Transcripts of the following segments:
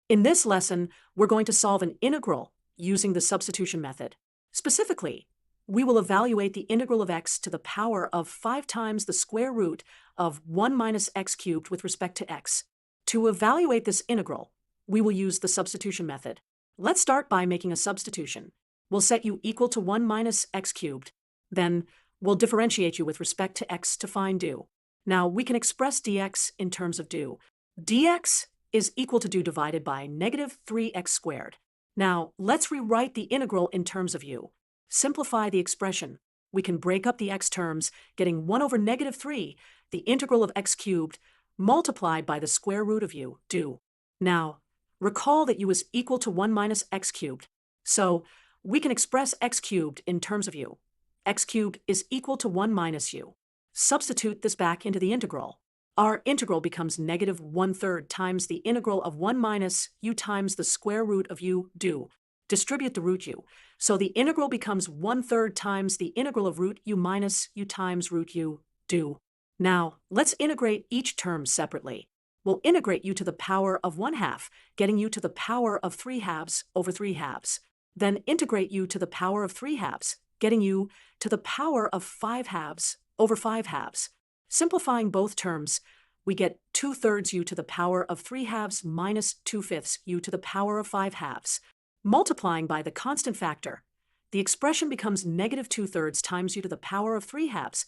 In this lesson, we're going to solve an integral using the substitution method. Specifically, we will evaluate the integral of x to the power of 5 times the square root of 1 minus x cubed with respect to x. To evaluate this integral, we will use the substitution method. Let's start by making a substitution. We'll set u equal to 1 minus x cubed. Then we'll differentiate u with respect to x to find do. Now we can express dx in terms of do. Dx is equal to do divided by negative 3x squared. Now let's rewrite the integral in terms of u. Simplify the expression. We can break up the x terms, getting 1 over negative 3, the integral of x cubed, multiplied by the square root of u, do. Now, recall that u is equal to 1 minus x cubed. So we can express x cubed in terms of u. X cubed is equal to 1 minus u. Substitute this back into the integral. Our integral becomes negative 1/3 times the integral of 1 minus u times the square root of u, do. Distribute the root u. So the integral becomes 1/3 times the integral of root u minus u times root u, do. Now, let's integrate each term separately. We'll integrate u to the power of 1/2, getting u to the power of 3/2 over 3/2. Then integrate u to the power of 3/2, getting u to the power of 5/2 over 5/2. Simplifying both terms, we get 2/3 u to the power of 3/2 minus 2/5 u to the power of 5/2. Multiplying by the constant factor, the expression becomes negative 2/3 times u to the power of 3/2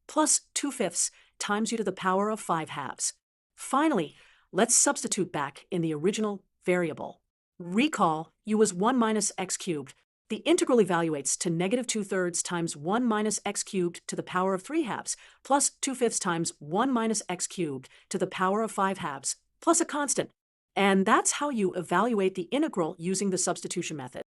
plus 2/5 times u to the power of 5/2. Finally, let's substitute back in the original variable. Recall, u was 1 minus x cubed. The integral evaluates to negative 2/3 times 1 minus x cubed to the power of 3/2 plus 2/5 times 1 minus x cubed to the power of 5/2 plus a constant. And that's how you evaluate the integral using the substitution method.